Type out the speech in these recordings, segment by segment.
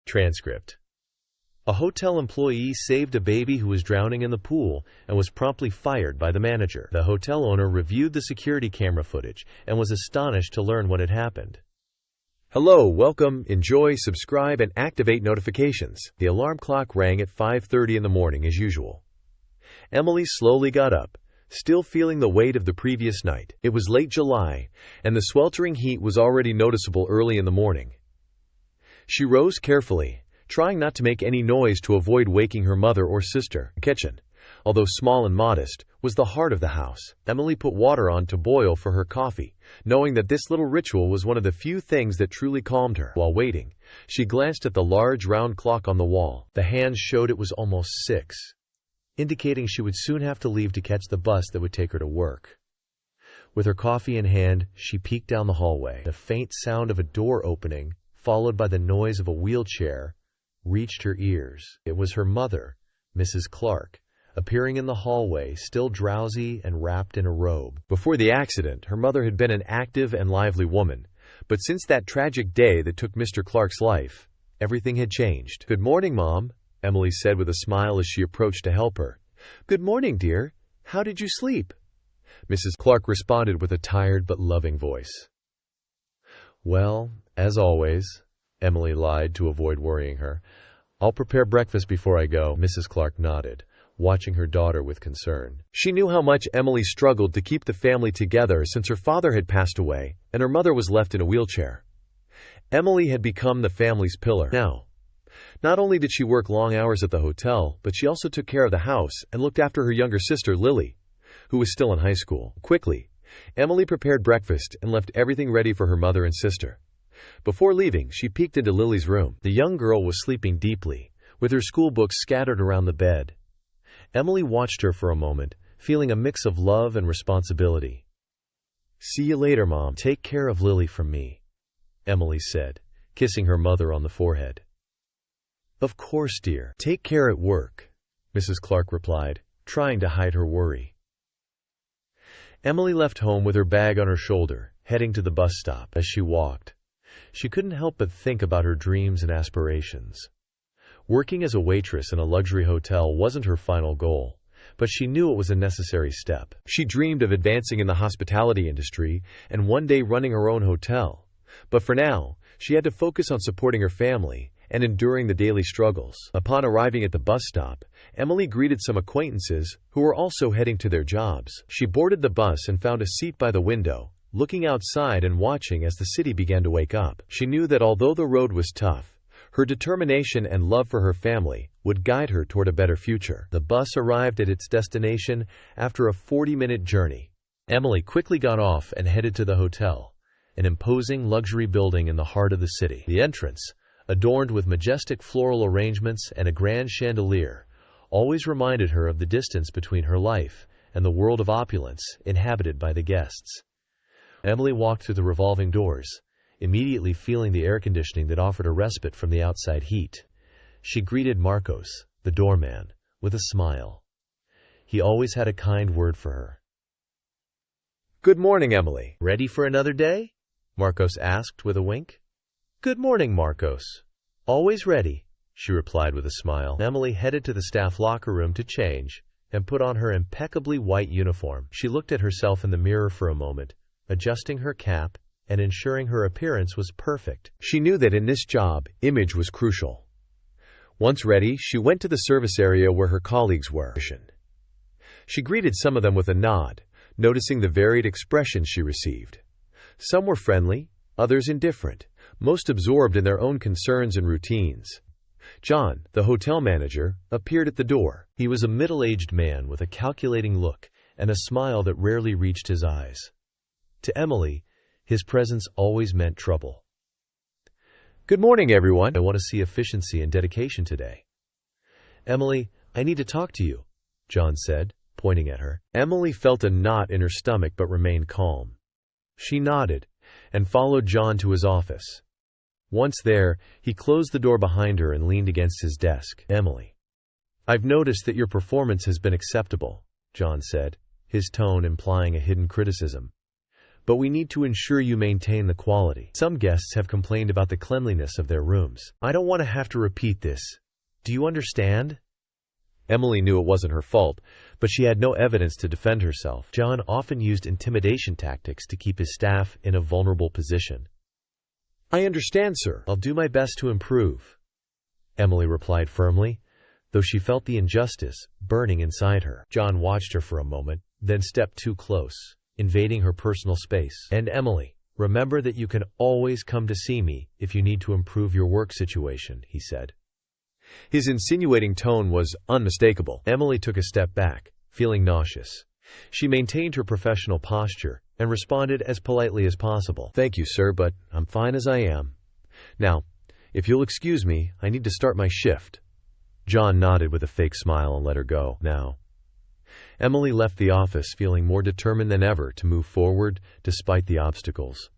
Transcript. A hotel employee saved a baby who was drowning in the pool and was promptly fired by the manager. The hotel owner reviewed the security camera footage and was astonished to learn what had happened. Hello, welcome, enjoy, subscribe, and activate notifications. The alarm clock rang at 5:30 in the morning as usual. Emily slowly got up, still feeling the weight of the previous night. It was late July, and the sweltering heat was already noticeable early in the morning. She rose carefully, trying not to make any noise to avoid waking her mother or sister. The kitchen, although small and modest, was the heart of the house. Emily put water on to boil for her coffee, knowing that this little ritual was one of the few things that truly calmed her. While waiting, she glanced at the large round clock on the wall. The hands showed it was almost 6, indicating she would soon have to leave to catch the bus that would take her to work. With her coffee in hand, she peeked down the hallway. The faint sound of a door opening, followed by the noise of a wheelchair, reached her ears. It was her mother, Mrs. Clark, appearing in the hallway, still drowsy and wrapped in a robe. Before the accident, her mother had been an active and lively woman, but since that tragic day that took Mr. Clark's life, everything had changed. "Good morning, Mom," Emily said with a smile as she approached to help her. "Good morning, dear. How did you sleep?" Mrs. Clark responded with a tired but loving voice. "Well, as always," Emily lied to avoid worrying her. "I'll prepare breakfast before I go." Mrs. Clark nodded, watching her daughter with concern. She knew how much Emily struggled to keep the family together since her father had passed away and her mother was left in a wheelchair. Emily had become the family's pillar. Now, not only did she work long hours at the hotel, but she also took care of the house and looked after her younger sister, Lily, who was still in high school. Quickly, Emily prepared breakfast and left everything ready for her mother and sister. Before leaving, she peeked into Lily's room. The young girl was sleeping deeply, with her school books scattered around the bed. Emily watched her for a moment, feeling a mix of love and responsibility. "See you later, Mom. Take care of Lily from me," Emily said, kissing her mother on the forehead. "Of course, dear. Take care at work," Mrs. Clark replied, trying to hide her worry. Emily left home with her bag on her shoulder, heading to the bus stop. As she walked, she couldn't help but think about her dreams and aspirations. Working as a waitress in a luxury hotel wasn't her final goal, but she knew it was a necessary step. She dreamed of advancing in the hospitality industry and one day running her own hotel. But for now, she had to focus on supporting her family and enduring the daily struggles. Upon arriving at the bus stop, Emily greeted some acquaintances who were also heading to their jobs. She boarded the bus and found a seat by the window, looking outside and watching as the city began to wake up. She knew that although the road was tough, her determination and love for her family would guide her toward a better future. The bus arrived at its destination after a 40-minute journey. Emily quickly got off and headed to the hotel, an imposing luxury building in the heart of the city. The entrance, adorned with majestic floral arrangements and a grand chandelier, always reminded her of the distance between her life and the world of opulence inhabited by the guests. Emily walked through the revolving doors, immediately feeling the air conditioning that offered a respite from the outside heat. She greeted Marcos, the doorman, with a smile. He always had a kind word for her. "Good morning, Emily. Ready for another day?" Marcos asked with a wink. "Good morning, Marcos. Always ready," she replied with a smile. Emily headed to the staff locker room to change and put on her impeccably white uniform. She looked at herself in the mirror for a moment, adjusting her cap and ensuring her appearance was perfect. She knew that in this job, image was crucial. Once ready, she went to the service area where her colleagues were. She greeted some of them with a nod, noticing the varied expressions she received. Some were friendly, others indifferent, most absorbed in their own concerns and routines. John, the hotel manager, appeared at the door. He was a middle-aged man with a calculating look and a smile that rarely reached his eyes. To Emily, his presence always meant trouble. "Good morning, everyone. I want to see efficiency and dedication today." "Emily, I need to talk to you," John said, pointing at her. Emily felt a knot in her stomach but remained calm. She nodded and followed John to his office. Once there, he closed the door behind her and leaned against his desk. "Emily, I've noticed that your performance has been acceptable," John said, his tone implying a hidden criticism. but we need to ensure you maintain the quality. Some guests have complained about the cleanliness of their rooms. I don't want to have to repeat this. Do you understand? Emily knew it wasn't her fault, but she had no evidence to defend herself. John often used intimidation tactics to keep his staff in a vulnerable position. I understand, sir. I'll do my best to improve, Emily replied firmly, though she felt the injustice burning inside her. John watched her for a moment, then stepped too close, invading her personal space. And Emily, remember that you can always come to see me if you need to improve your work situation, he said. His insinuating tone was unmistakable. Emily took a step back, feeling nauseous. She maintained her professional posture and responded as politely as possible. Thank you, sir, but I'm fine as I am. Now, if you'll excuse me, I need to start my shift. John nodded with a fake smile and let her go. Now, Emily left the office feeling more determined than ever to move forward despite the obstacles.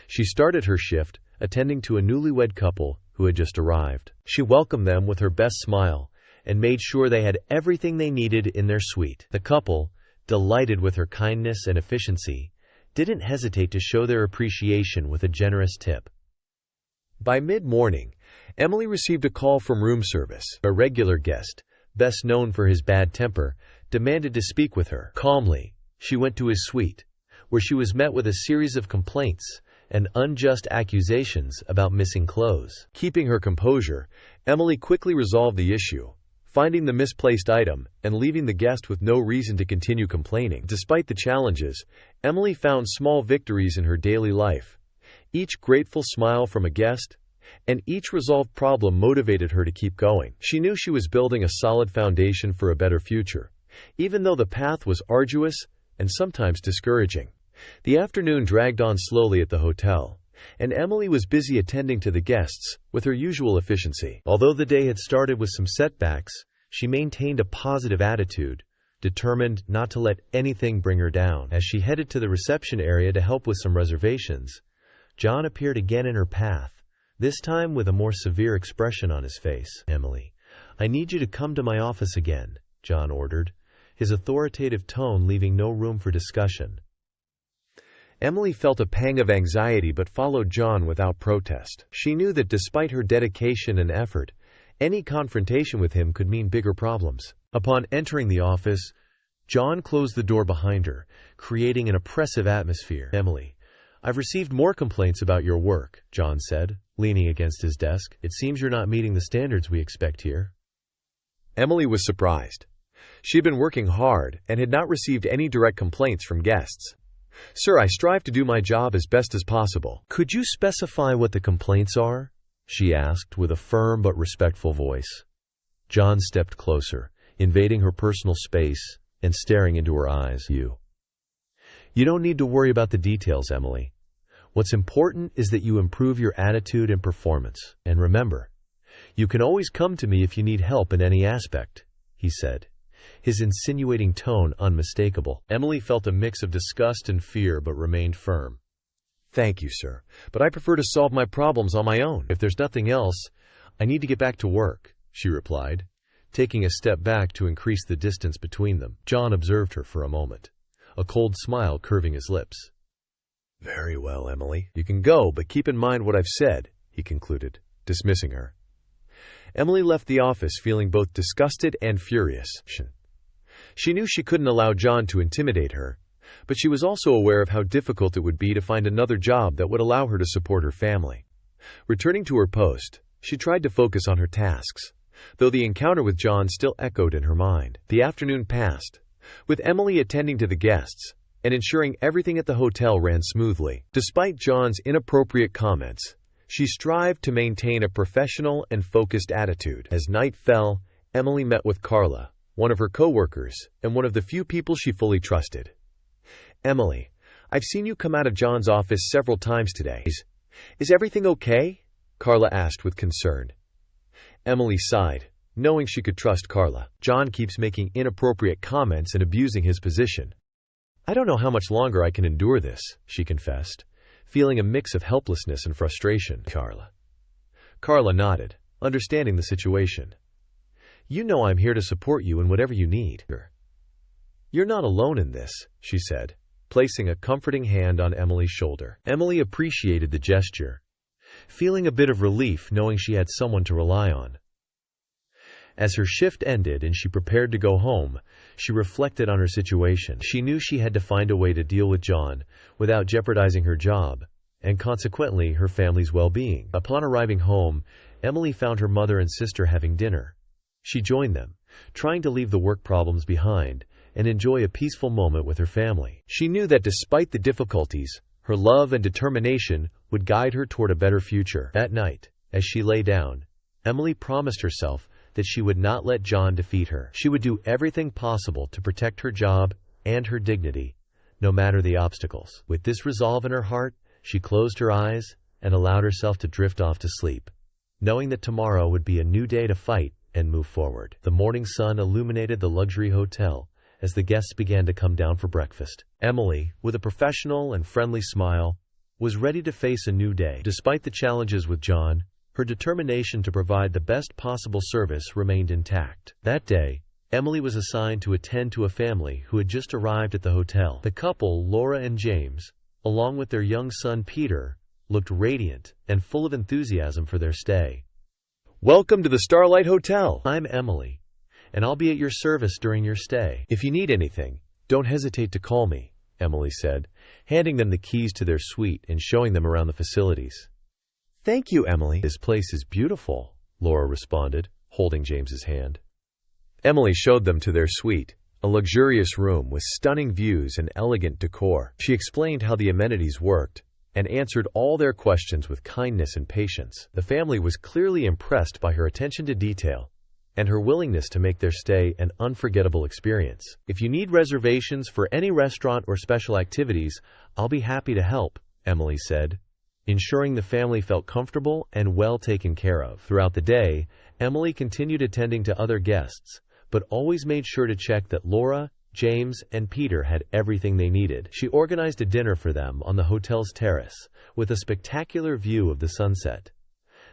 She started her shift attending to a newlywed couple who had just arrived. She welcomed them with her best smile and made sure they had everything they needed in their suite. The couple, delighted with her kindness and efficiency, didn't hesitate to show their appreciation with a generous tip. By mid-morning, Emily received a call from room service. A regular guest, best known for his bad temper, demanded to speak with her. Calmly, she went to his suite, where she was met with a series of complaints and unjust accusations about missing clothes. Keeping her composure, Emily quickly resolved the issue, finding the misplaced item and leaving the guest with no reason to continue complaining. Despite the challenges, Emily found small victories in her daily life. Each grateful smile from a guest and each resolved problem motivated her to keep going. She knew she was building a solid foundation for a better future, even though the path was arduous and sometimes discouraging. The afternoon dragged on slowly at the hotel, and Emily was busy attending to the guests with her usual efficiency. Although the day had started with some setbacks, she maintained a positive attitude, determined not to let anything bring her down. As she headed to the reception area to help with some reservations, John appeared again in her path, this time with a more severe expression on his face. Emily, I need you to come to my office again, John ordered, his authoritative tone leaving no room for discussion. Emily felt a pang of anxiety but followed John without protest. She knew that despite her dedication and effort, any confrontation with him could mean bigger problems. Upon entering the office, John closed the door behind her, creating an oppressive atmosphere. Emily, I've received more complaints about your work, John said, leaning against his desk. It seems you're not meeting the standards we expect here. Emily was surprised. She'd been working hard and had not received any direct complaints from guests. Sir, I strive to do my job as best as possible. Could you specify what the complaints are? She asked with a firm but respectful voice. John stepped closer, invading her personal space and staring into her eyes. You don't need to worry about the details, Emily. What's important is that you improve your attitude and performance. And remember, you can always come to me if you need help in any aspect, he said, his insinuating tone unmistakable. Emily felt a mix of disgust and fear but remained firm. Thank you, sir, but I prefer to solve my problems on my own. If there's nothing else, I need to get back to work, she replied, taking a step back to increase the distance between them. John observed her for a moment, a cold smile curving his lips. Very well, Emily. You can go, but keep in mind what I've said, he concluded, dismissing her. Emily left the office feeling both disgusted and furious. She knew she couldn't allow John to intimidate her, but she was also aware of how difficult it would be to find another job that would allow her to support her family. Returning to her post, she tried to focus on her tasks, though the encounter with John still echoed in her mind. The afternoon passed, with Emily attending to the guests and ensuring everything at the hotel ran smoothly. Despite John's inappropriate comments, she strived to maintain a professional and focused attitude. As night fell, Emily met with Carla, one of her co-workers and one of the few people she fully trusted. Emily, I've seen you come out of John's office several times today. Is everything okay? Carla asked with concern. Emily sighed, knowing she could trust Carla. John keeps making inappropriate comments and abusing his position. I don't know how much longer I can endure this, she confessed, feeling a mix of helplessness and frustration. Carla nodded, understanding the situation. You know I'm here to support you in whatever you need. You're not alone in this, she said, placing a comforting hand on Emily's shoulder. Emily appreciated the gesture, feeling a bit of relief knowing she had someone to rely on. As her shift ended and she prepared to go home, she reflected on her situation. She knew she had to find a way to deal with John without jeopardizing her job, and consequently her family's well-being. Upon arriving home, Emily found her mother and sister having dinner. She joined them, trying to leave the work problems behind and enjoy a peaceful moment with her family. She knew that despite the difficulties, her love and determination would guide her toward a better future. That night, as she lay down, Emily promised herself that she would not let John defeat her. She would do everything possible to protect her job and her dignity, no matter the obstacles. With this resolve in her heart, she closed her eyes and allowed herself to drift off to sleep, knowing that tomorrow would be a new day to fight and move forward. The morning sun illuminated the luxury hotel as the guests began to come down for breakfast. Emily, with a professional and friendly smile, was ready to face a new day. Despite the challenges with John, her determination to provide the best possible service remained intact. That day, Emily was assigned to attend to a family who had just arrived at the hotel. The couple, Laura and James, along with their young son Peter, looked radiant and full of enthusiasm for their stay. "Welcome to the Starlight Hotel. I'm Emily, and I'll be at your service during your stay. If you need anything, don't hesitate to call me," Emily said, handing them the keys to their suite and showing them around the facilities. "Thank you, Emily. This place is beautiful," Laura responded, holding James's hand. Emily showed them to their suite, a luxurious room with stunning views and elegant decor. She explained how the amenities worked and answered all their questions with kindness and patience. The family was clearly impressed by her attention to detail and her willingness to make their stay an unforgettable experience. "If you need reservations for any restaurant or special activities, I'll be happy to help," Emily said, ensuring the family felt comfortable and well taken care of. Throughout the day, Emily continued attending to other guests, but always made sure to check that Laura, James, and Peter had everything they needed. She organized a dinner for them on the hotel's terrace, with a spectacular view of the sunset.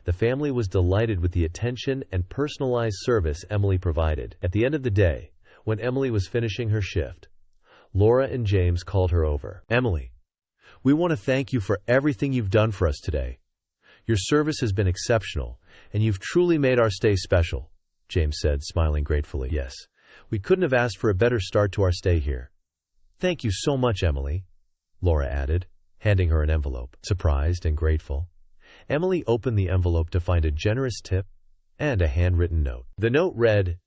The family was delighted with the attention and personalized service Emily provided. At the end of the day, when Emily was finishing her shift, Laura and James called her over. "Emily, we want to thank you for everything you've done for us today. Your service has been exceptional, and you've truly made our stay special," James said, smiling gratefully. "Yes, we couldn't have asked for a better start to our stay here." "Thank you so much, Emily," Laura added, handing her an envelope. Surprised and grateful, Emily opened the envelope to find a generous tip and a handwritten note. The note read,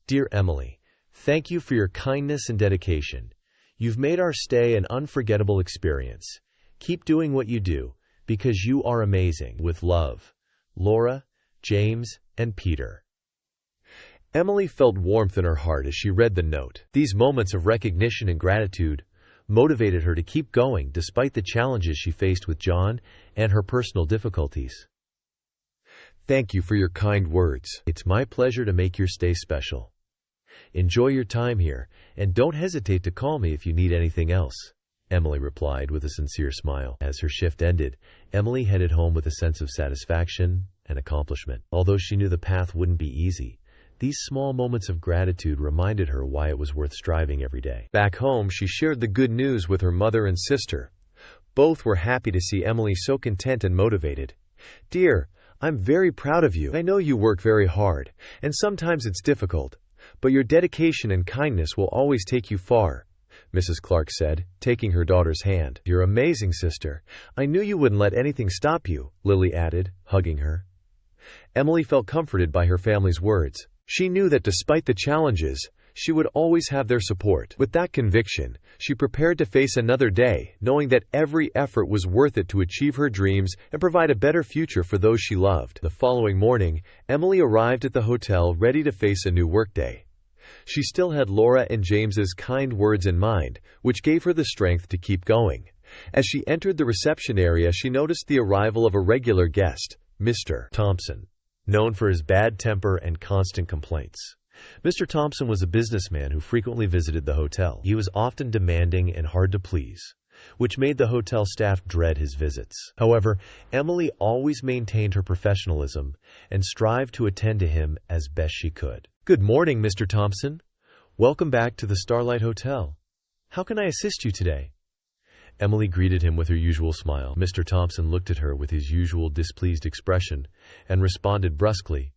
"Dear Emily, thank you for your kindness and dedication. You've made our stay an unforgettable experience. Keep doing what you do, because you are amazing. With love, Laura, James, and Peter." Emily felt warmth in her heart as she read the note. These moments of recognition and gratitude motivated her to keep going despite the challenges she faced with John and her personal difficulties. "Thank you for your kind words. It's my pleasure to make your stay special. Enjoy your time here, and don't hesitate to call me if you need anything else," Emily replied with a sincere smile. As her shift ended, Emily headed home with a sense of satisfaction and accomplishment. Although she knew the path wouldn't be easy, these small moments of gratitude reminded her why it was worth striving every day. Back home, she shared the good news with her mother and sister. Both were happy to see Emily so content and motivated. "Dear, I'm very proud of you. I know you work very hard, and sometimes it's difficult, but your dedication and kindness will always take you far," Mrs. Clark said, taking her daughter's hand. "You're amazing, sister. I knew you wouldn't let anything stop you," Lily added, hugging her. Emily felt comforted by her family's words. She knew that despite the challenges, she would always have their support. With that conviction, she prepared to face another day, knowing that every effort was worth it to achieve her dreams and provide a better future for those she loved. The following morning, Emily arrived at the hotel ready to face a new workday. She still had Laura and James's kind words in mind, which gave her the strength to keep going. As she entered the reception area, she noticed the arrival of a regular guest, Mr. Thompson, known for his bad temper and constant complaints. Mr. Thompson was a businessman who frequently visited the hotel. He was often demanding and hard to please, which made the hotel staff dread his visits. However, Emily always maintained her professionalism and strived to attend to him as best she could. "Good morning, Mr. Thompson. Welcome back to the Starlight Hotel. How can I assist you today?" Emily greeted him with her usual smile. Mr. Thompson looked at her with his usual displeased expression and responded brusquely,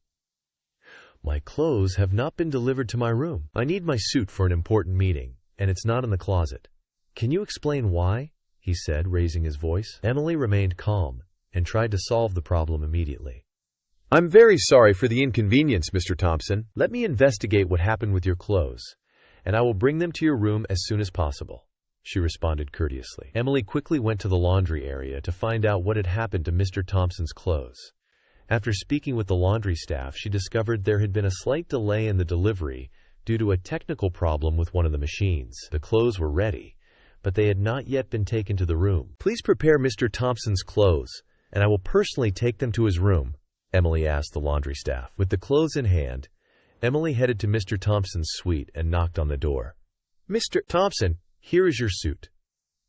"My clothes have not been delivered to my room. I need my suit for an important meeting, and it's not in the closet. Can you explain why?" he said, raising his voice. Emily remained calm and tried to solve the problem immediately. "I'm very sorry for the inconvenience, Mr. Thompson. Let me investigate what happened with your clothes, and I will bring them to your room as soon as possible," she responded courteously. Emily quickly went to the laundry area to find out what had happened to Mr. Thompson's clothes. After speaking with the laundry staff, she discovered there had been a slight delay in the delivery due to a technical problem with one of the machines. The clothes were ready, but they had not yet been taken to the room. "Please prepare Mr. Thompson's clothes, and I will personally take them to his room," Emily asked the laundry staff. With the clothes in hand, Emily headed to Mr. Thompson's suite and knocked on the door. "Mr. Thompson, here is your suit.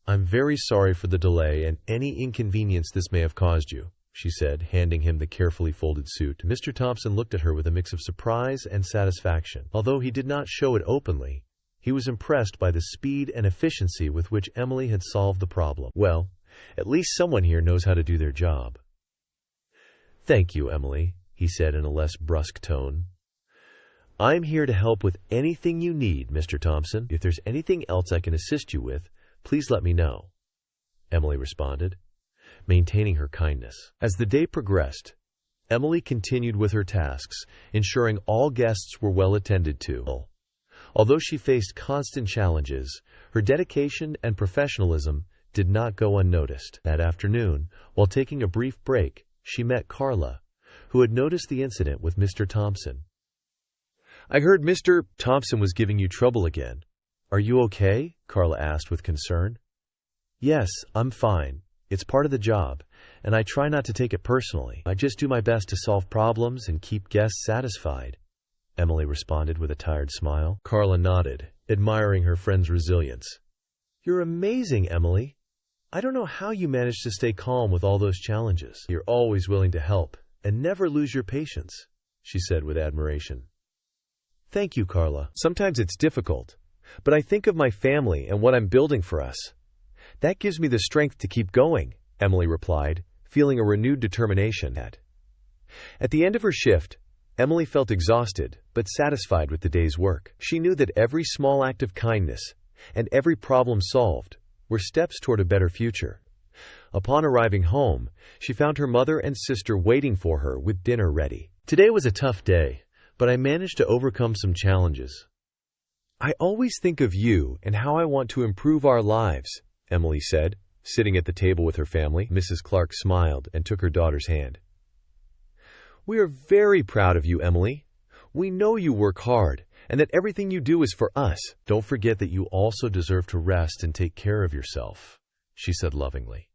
I'm very sorry for the delay and any inconvenience this may have caused you," she said, handing him the carefully folded suit. Mr. Thompson looked at her with a mix of surprise and satisfaction. Although he did not show it openly, he was impressed by the speed and efficiency with which Emily had solved the problem. "Well, at least someone here knows how to do their job." "Thank you, Emily," he said in a less brusque tone. "I'm here to help with anything you need, Mr. Thompson. If there's anything else I can assist you with, please let me know," Emily responded, maintaining her kindness. As the day progressed, Emily continued with her tasks, ensuring all guests were well attended to. Although she faced constant challenges, her dedication and professionalism did not go unnoticed. That afternoon, while taking a brief break, she met Carla, who had noticed the incident with Mr. Thompson. "I heard Mr. Thompson was giving you trouble again. Are you okay?" Carla asked with concern. "Yes, I'm fine. It's part of the job, and I try not to take it personally. I just do my best to solve problems and keep guests satisfied," Emily responded with a tired smile. Carla nodded, admiring her friend's resilience. "You're amazing, Emily. I don't know how you manage to stay calm with all those challenges. You're always willing to help and never lose your patience," she said with admiration. "Thank you, Carla. Sometimes it's difficult, but I think of my family and what I'm building for us. That gives me the strength to keep going," Emily replied, feeling a renewed determination. At the end of her shift, Emily felt exhausted but satisfied with the day's work. She knew that every small act of kindness and every problem solved were steps toward a better future. Upon arriving home, she found her mother and sister waiting for her with dinner ready. "Today was a tough day, but I managed to overcome some challenges. I always think of you and how I want to improve our lives," Emily said, sitting at the table with her family. Mrs. Clark smiled and took her daughter's hand. "We are very proud of you, Emily. We know you work hard and that everything you do is for us. Don't forget that you also deserve to rest and take care of yourself," she said lovingly.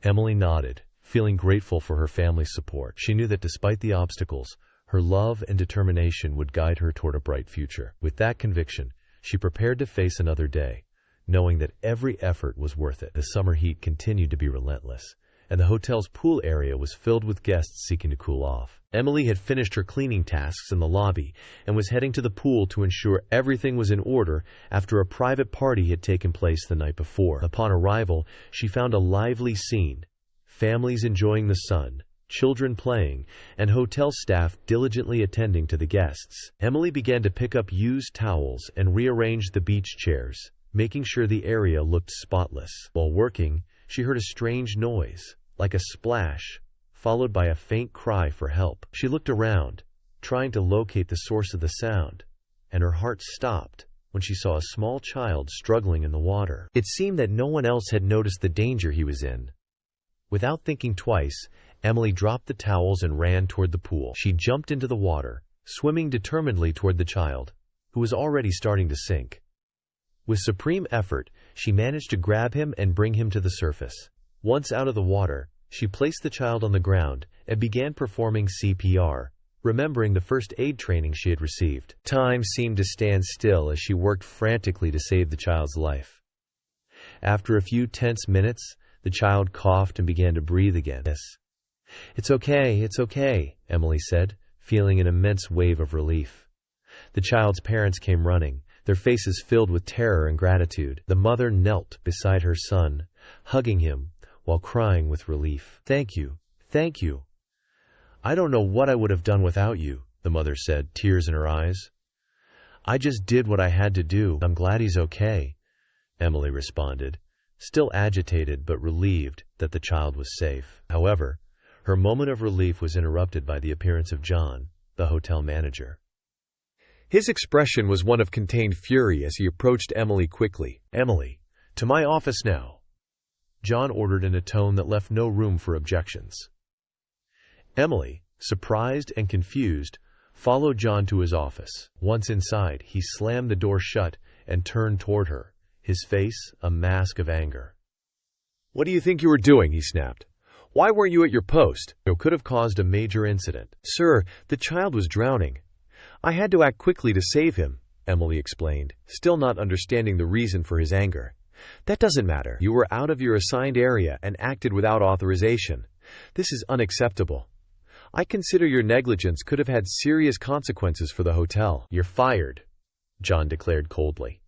Emily nodded, feeling grateful for her family's support. She knew that despite the obstacles, her love and determination would guide her toward a bright future. With that conviction, she prepared to face another day, knowing that every effort was worth it. The summer heat continued to be relentless, and the hotel's pool area was filled with guests seeking to cool off. Emily had finished her cleaning tasks in the lobby and was heading to the pool to ensure everything was in order after a private party had taken place the night before. Upon arrival, she found a lively scene: families enjoying the sun, children playing, and hotel staff diligently attending to the guests. Emily began to pick up used towels and rearrange the beach chairs, making sure the area looked spotless. While working, she heard a strange noise, like a splash, followed by a faint cry for help. She looked around, trying to locate the source of the sound, and her heart stopped when she saw a small child struggling in the water. It seemed that no one else had noticed the danger he was in. Without thinking twice, Emily dropped the towels and ran toward the pool. She jumped into the water, swimming determinedly toward the child, who was already starting to sink. With supreme effort, she managed to grab him and bring him to the surface. Once out of the water, she placed the child on the ground and began performing CPR, remembering the first aid training she had received. Time seemed to stand still as she worked frantically to save the child's life. After a few tense minutes, the child coughed and began to breathe again. It's okay, Emily said, feeling an immense wave of relief. The child's parents came running, their faces filled with terror and gratitude. The mother knelt beside her son, hugging him while crying with relief. "Thank you. Thank you. I don't know what I would have done without you," the mother said, tears in her eyes. "I just did what I had to do. I'm glad he's okay," Emily responded, still agitated but relieved that the child was safe. However, her moment of relief was interrupted by the appearance of John, the hotel manager. His expression was one of contained fury as he approached Emily quickly. "Emily, to my office now," John ordered in a tone that left no room for objections. Emily, surprised and confused, followed John to his office. Once inside, he slammed the door shut and turned toward her, his face a mask of anger. "What do you think you were doing?" he snapped. "Why weren't you at your post? It could have caused a major incident." "Sir, the child was drowning. I had to act quickly to save him," Emily explained, still not understanding the reason for his anger. "That doesn't matter. You were out of your assigned area and acted without authorization. This is unacceptable. I consider your negligence could have had serious consequences for the hotel." "You're fired," John declared coldly.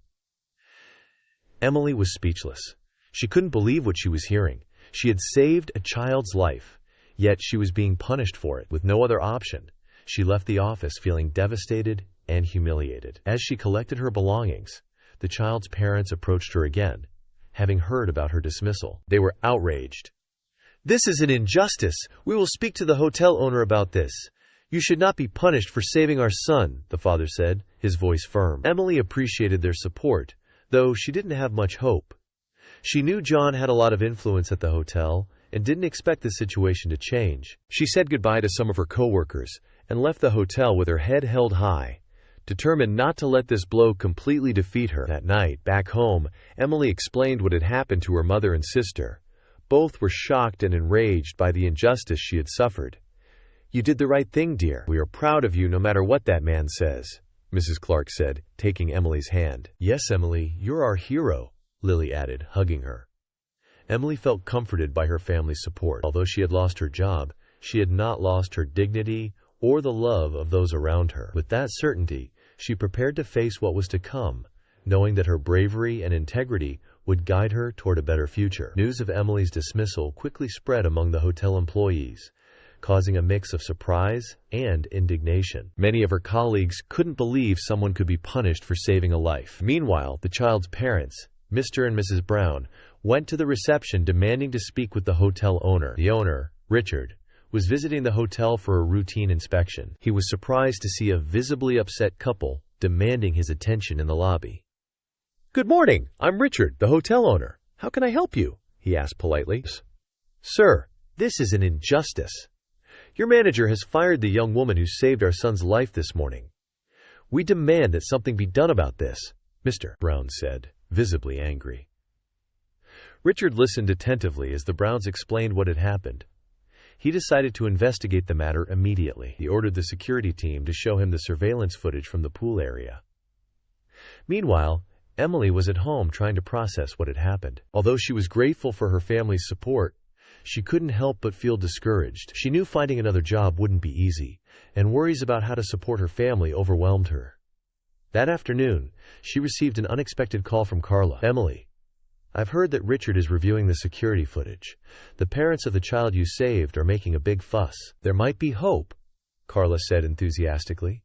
Emily was speechless. She couldn't believe what she was hearing. She had saved a child's life, yet she was being punished for it. With no other option, she left the office feeling devastated and humiliated. As she collected her belongings, the child's parents approached her again, having heard about her dismissal. They were outraged. "This is an injustice. We will speak to the hotel owner about this. You should not be punished for saving our son," the father said, his voice firm. Emily appreciated their support, though she didn't have much hope. She knew John had a lot of influence at the hotel and didn't expect the situation to change. She said goodbye to some of her coworkers and left the hotel with her head held high, determined not to let this blow completely defeat her. That night, back home, Emily explained what had happened to her mother and sister. Both were shocked and enraged by the injustice she had suffered. "You did the right thing, dear. We are proud of you no matter what that man says," Mrs. Clark said, taking Emily's hand. "Yes, Emily, you're our hero," Lily added, hugging her. Emily felt comforted by her family's support. Although she had lost her job, she had not lost her dignity or the love of those around her. With that certainty, she prepared to face what was to come, knowing that her bravery and integrity would guide her toward a better future. News of Emily's dismissal quickly spread among the hotel employees, causing a mix of surprise and indignation. Many of her colleagues couldn't believe someone could be punished for saving a life. Meanwhile, the child's parents, Mr. and Mrs. Brown, went to the reception demanding to speak with the hotel owner. The owner, Richard, was visiting the hotel for a routine inspection. He was surprised to see a visibly upset couple demanding his attention in the lobby. "Good morning. I'm Richard, the hotel owner. How can I help you?" he asked politely. "Sir, this is an injustice. Your manager has fired the young woman who saved our son's life this morning. We demand that something be done about this," Mr. Brown said, visibly angry. Richard listened attentively as the Browns explained what had happened. He decided to investigate the matter immediately. He ordered the security team to show him the surveillance footage from the pool area. Meanwhile, Emily was at home trying to process what had happened. Although she was grateful for her family's support, she couldn't help but feel discouraged. She knew finding another job wouldn't be easy, and worries about how to support her family overwhelmed her. That afternoon, she received an unexpected call from Carla. "Emily, I've heard that Richard is reviewing the security footage. The parents of the child you saved are making a big fuss." "There might be hope," Carla said enthusiastically.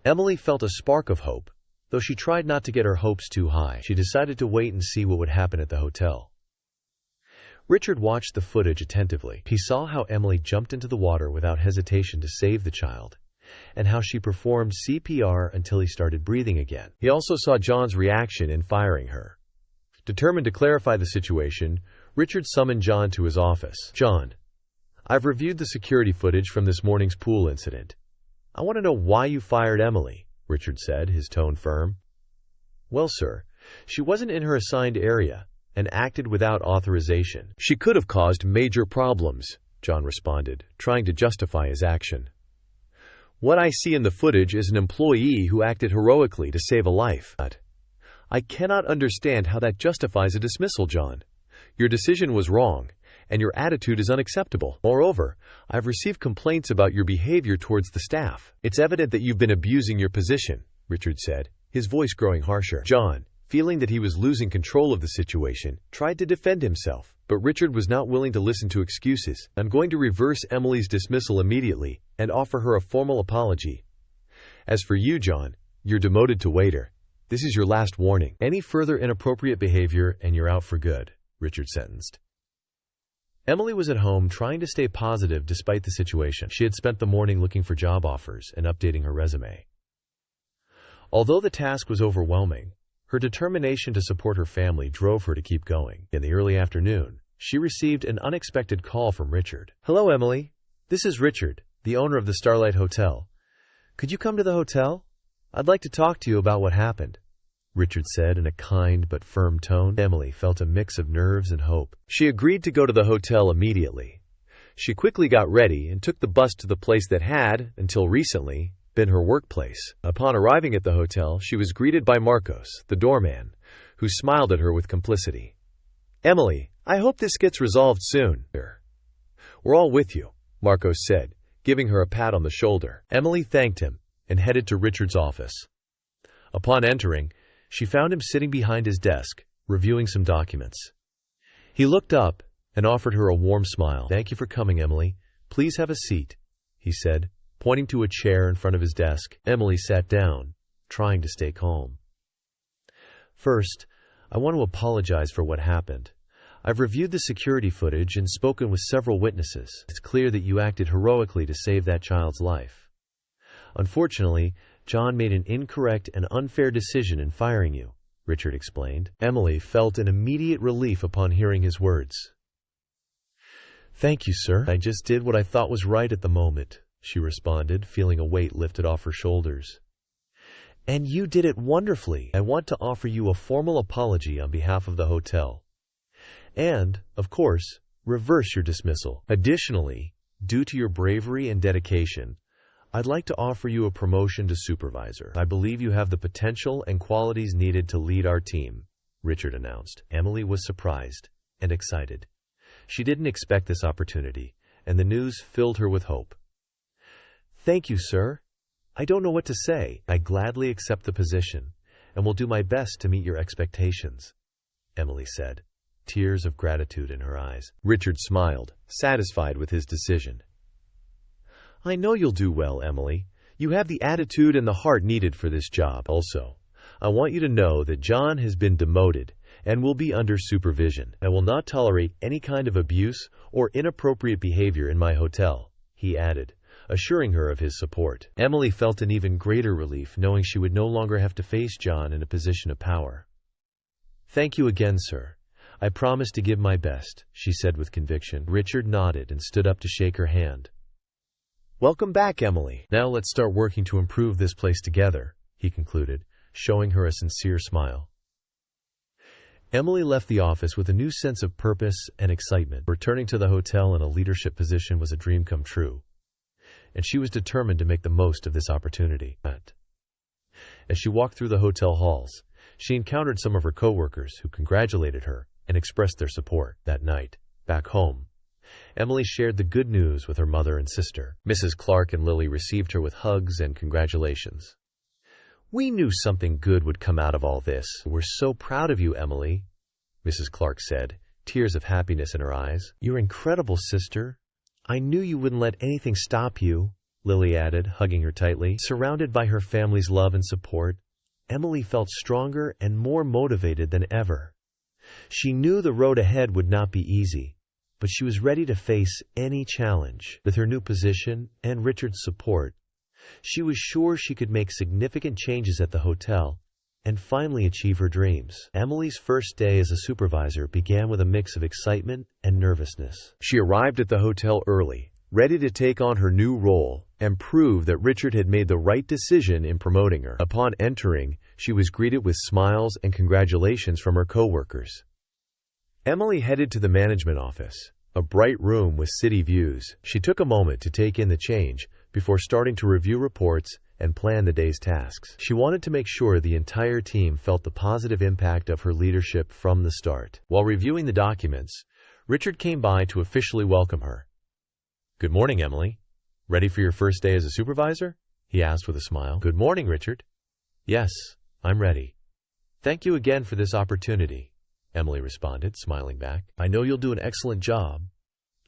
Emily felt a spark of hope, though she tried not to get her hopes too high. She decided to wait and see what would happen at the hotel. Richard watched the footage attentively. He saw how Emily jumped into the water without hesitation to save the child, and how she performed CPR until he started breathing again. He also saw John's reaction in firing her. Determined to clarify the situation, Richard summoned John to his office. "John, I've reviewed the security footage from this morning's pool incident. I want to know why you fired Emily," Richard said, his tone firm. "Well, sir, she wasn't in her assigned area and acted without authorization. She could have caused major problems," John responded, trying to justify his action. "What I see in the footage is an employee who acted heroically to save a life. I cannot understand how that justifies a dismissal, John. Your decision was wrong, and your attitude is unacceptable. Moreover, I've received complaints about your behavior towards the staff. It's evident that you've been abusing your position," Richard said, his voice growing harsher. John, feeling that he was losing control of the situation, tried to defend himself, but Richard was not willing to listen to excuses. "I'm going to reverse Emily's dismissal immediately and offer her a formal apology. As for you, John, you're demoted to waiter. This is your last warning. Any further inappropriate behavior and you're out for good," Richard sentenced. Emily was at home trying to stay positive despite the situation. She had spent the morning looking for job offers and updating her resume. Although the task was overwhelming, her determination to support her family drove her to keep going. In the early afternoon, she received an unexpected call from Richard. "Hello, Emily. This is Richard, the owner of the Starlight Hotel. Could you come to the hotel? I'd like to talk to you about what happened," Richard said in a kind but firm tone. Emily felt a mix of nerves and hope. She agreed to go to the hotel immediately. She quickly got ready and took the bus to the place that had, until recently, been her workplace. Upon arriving at the hotel, she was greeted by Marcos, the doorman, who smiled at her with complicity. "Emily, I hope this gets resolved soon. We're all with you," Marcos said, giving her a pat on the shoulder. Emily thanked him and headed to Richard's office. Upon entering, she found him sitting behind his desk, reviewing some documents. He looked up and offered her a warm smile. "Thank you for coming, Emily. Please have a seat," he said, pointing to a chair in front of his desk. Emily sat down, trying to stay calm. "First, I want to apologize for what happened. I've reviewed the security footage and spoken with several witnesses. It's clear that you acted heroically to save that child's life. Unfortunately, John made an incorrect and unfair decision in firing you," Richard explained. Emily felt an immediate relief upon hearing his words. "Thank you, sir. I just did what I thought was right at the moment," she responded, feeling a weight lifted off her shoulders. "And you did it wonderfully. I want to offer you a formal apology on behalf of the hotel. And, of course, reverse your dismissal. Additionally, due to your bravery and dedication, I'd like to offer you a promotion to supervisor. I believe you have the potential and qualities needed to lead our team," Richard announced. Emily was surprised and excited. She didn't expect this opportunity, and the news filled her with hope. "Thank you, sir. I don't know what to say. I gladly accept the position, and will do my best to meet your expectations," Emily said, tears of gratitude in her eyes. Richard smiled, satisfied with his decision. "I know you'll do well, Emily. You have the attitude and the heart needed for this job. Also, I want you to know that John has been demoted and will be under supervision. I will not tolerate any kind of abuse or inappropriate behavior in my hotel," he added, assuring her of his support. Emily felt an even greater relief knowing she would no longer have to face John in a position of power. "Thank you again, sir. I promise to give my best," she said with conviction. Richard nodded and stood up to shake her hand. "Welcome back, Emily. Now let's start working to improve this place together," he concluded, showing her a sincere smile. Emily left the office with a new sense of purpose and excitement. Returning to the hotel in a leadership position was a dream come true, and she was determined to make the most of this opportunity. As she walked through the hotel halls, she encountered some of her coworkers who congratulated her and expressed their support. That night, back home, Emily shared the good news with her mother and sister. Mrs. Clark and Lily received her with hugs and congratulations. "We knew something good would come out of all this. We're so proud of you, Emily," Mrs. Clark said, tears of happiness in her eyes. "You're incredible, sister. I knew you wouldn't let anything stop you," Lily added, hugging her tightly. Surrounded by her family's love and support, Emily felt stronger and more motivated than ever. She knew the road ahead would not be easy, but she was ready to face any challenge. With her new position and Richard's support, she was sure she could make significant changes at the hotel and finally achieve her dreams. Emily's first day as a supervisor began with a mix of excitement and nervousness. She arrived at the hotel early, ready to take on her new role and prove that Richard had made the right decision in promoting her. Upon entering, she was greeted with smiles and congratulations from her coworkers. Emily headed to the management office, a bright room with city views. She took a moment to take in the change before starting to review reports and plan the day's tasks. She wanted to make sure the entire team felt the positive impact of her leadership from the start. While reviewing the documents, Richard came by to officially welcome her. "Good morning, Emily. Ready for your first day as a supervisor?" he asked with a smile. "Good morning, Richard." "Yes, I'm ready. Thank you again for this opportunity, Emily responded, smiling back. I know you'll do an excellent job.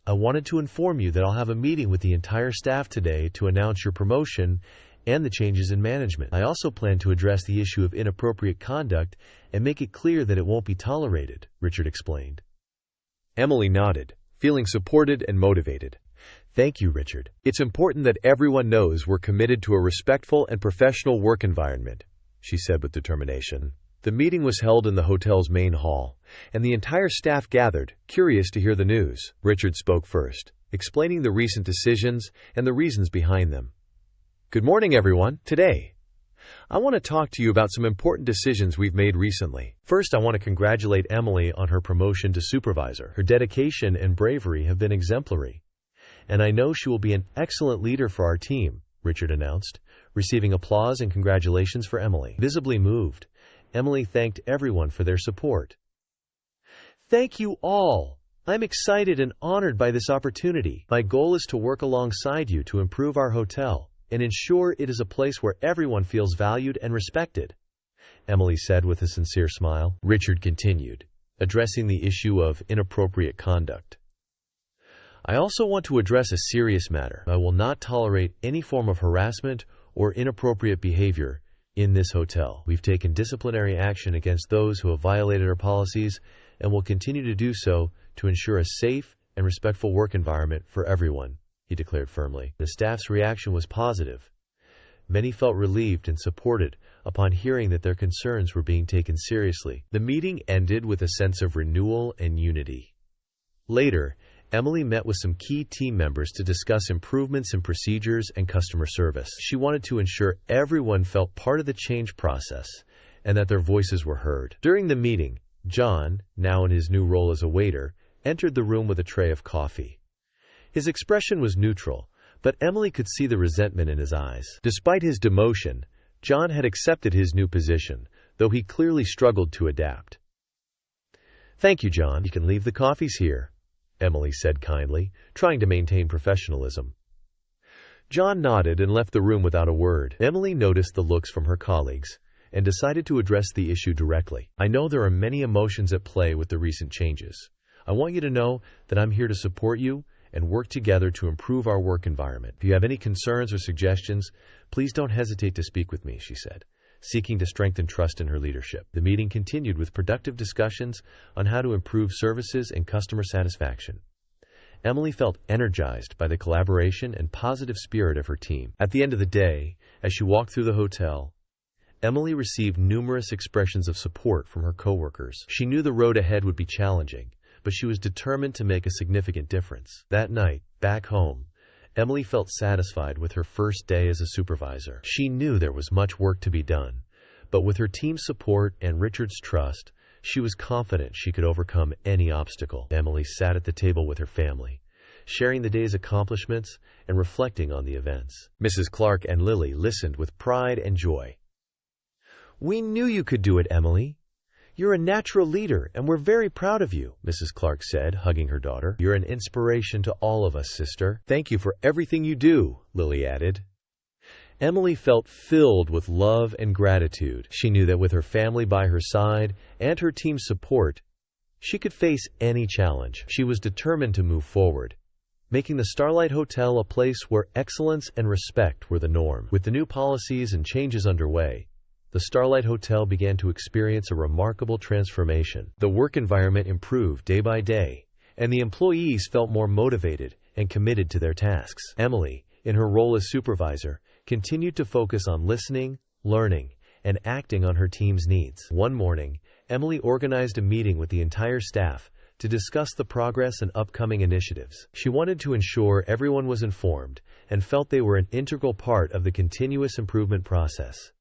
I wanted to inform you that I'll have a meeting with the entire staff today to announce your promotion and the changes in management. I also plan to address the issue of inappropriate conduct and make it clear that it won't be tolerated, Richard explained. Emily nodded, feeling supported and motivated. Thank you, Richard. It's important that everyone knows we're committed to a respectful and professional work environment, she said with determination. The meeting was held in the hotel's main hall, and the entire staff gathered, curious to hear the news. Richard spoke first, explaining the recent decisions and the reasons behind them. Good morning, everyone. Today, I want to talk to you about some important decisions we've made recently. First, I want to congratulate Emily on her promotion to supervisor. Her dedication and bravery have been exemplary, and I know she will be an excellent leader for our team, Richard announced, receiving applause and congratulations for Emily. Visibly moved, Emily thanked everyone for their support. Thank you all. I'm excited and honored by this opportunity. My goal is to work alongside you to improve our hotel and ensure it is a place where everyone feels valued and respected, Emily said with a sincere smile. Richard continued, addressing the issue of inappropriate conduct. I also want to address a serious matter. I will not tolerate any form of harassment or inappropriate behavior in this hotel. We've taken disciplinary action against those who have violated our policies and will continue to do so to ensure a safe and respectful work environment for everyone, he declared firmly. The staff's reaction was positive. Many felt relieved and supported upon hearing that their concerns were being taken seriously. The meeting ended with a sense of renewal and unity. Later, Emily met with some key team members to discuss improvements in procedures and customer service. She wanted to ensure everyone felt part of the change process and that their voices were heard. During the meeting, John, now in his new role as a waiter, entered the room with a tray of coffee. His expression was neutral, but Emily could see the resentment in his eyes. Despite his demotion, John had accepted his new position, though he clearly struggled to adapt. Thank you, John. You can leave the coffees here, Emily said kindly, trying to maintain professionalism. John nodded and left the room without a word. Emily noticed the looks from her colleagues and decided to address the issue directly. I know there are many emotions at play with the recent changes. I want you to know that I'm here to support you and work together to improve our work environment. If you have any concerns or suggestions, please don't hesitate to speak with me, she said, seeking to strengthen trust in her leadership. The meeting continued with productive discussions on how to improve services and customer satisfaction. Emily felt energized by the collaboration and positive spirit of her team. At the end of the day, as she walked through the hotel, Emily received numerous expressions of support from her coworkers. She knew the road ahead would be challenging, but she was determined to make a significant difference. That night, back home, Emily felt satisfied with her first day as a supervisor. She knew there was much work to be done, but with her team's support and Richard's trust, she was confident she could overcome any obstacle. Emily sat at the table with her family, sharing the day's accomplishments and reflecting on the events. Mrs. Clark and Lily listened with pride and joy. We knew you could do it, Emily. You're a natural leader, and we're very proud of you, Mrs. Clark said, hugging her daughter. You're an inspiration to all of us, sister. Thank you for everything you do, Lily added. Emily felt filled with love and gratitude. She knew that with her family by her side and her team's support, she could face any challenge. She was determined to move forward, making the Starlight Hotel a place where excellence and respect were the norm. With the new policies and changes underway, the Starlight Hotel began to experience a remarkable transformation. The work environment improved day by day, and the employees felt more motivated and committed to their tasks. Emily, in her role as supervisor, continued to focus on listening, learning, and acting on her team's needs. One morning, Emily organized a meeting with the entire staff to discuss the progress and upcoming initiatives. She wanted to ensure everyone was informed and felt they were an integral part of the continuous improvement process.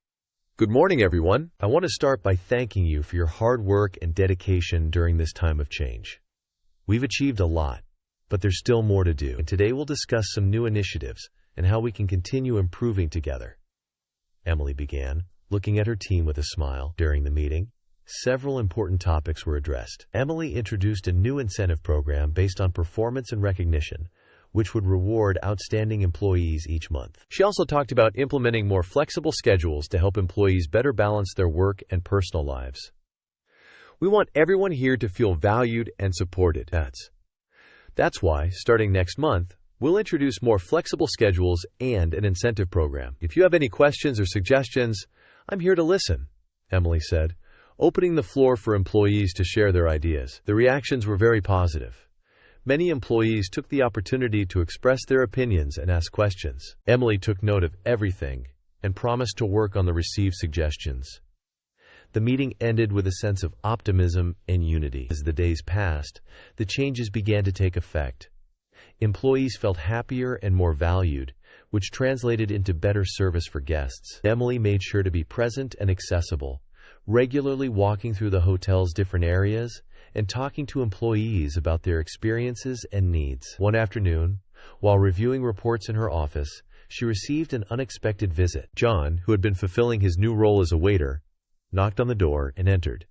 Good morning, everyone. I want to start by thanking you for your hard work and dedication during this time of change. We've achieved a lot, but there's still more to do. And today we'll discuss some new initiatives and how we can continue improving together. Emily began, looking at her team with a smile. During the meeting, several important topics were addressed. Emily introduced a new incentive program based on performance and recognition, which would reward outstanding employees each month. She also talked about implementing more flexible schedules to help employees better balance their work and personal lives. We want everyone here to feel valued and supported. That's why, starting next month, we'll introduce more flexible schedules and an incentive program. If you have any questions or suggestions, I'm here to listen, Emily said, opening the floor for employees to share their ideas. The reactions were very positive. Many employees took the opportunity to express their opinions and ask questions. Emily took note of everything and promised to work on the received suggestions. The meeting ended with a sense of optimism and unity. As the days passed, the changes began to take effect. Employees felt happier and more valued, which translated into better service for guests. Emily made sure to be present and accessible, regularly walking through the hotel's different areas and talking to employees about their experiences and needs. One afternoon, while reviewing reports in her office, she received an unexpected visit. John, who had been fulfilling his new role as a waiter, knocked on the door and entered.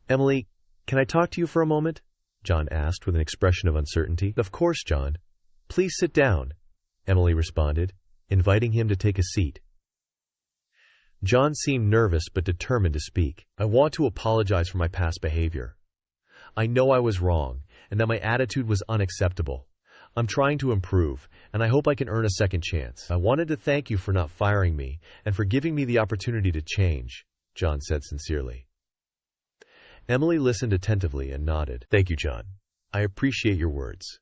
"Emily, can I talk to you for a moment?" John asked with an expression of uncertainty. "Of course, John. Please sit down," Emily responded, inviting him to take a seat. John seemed nervous but determined to speak. "I want to apologize for my past behavior. I know I was wrong and that my attitude was unacceptable. I'm trying to improve, and I hope I can earn a second chance. I wanted to thank you for not firing me and for giving me the opportunity to change," John said sincerely. Emily listened attentively and nodded. "Thank you, John. I appreciate your words.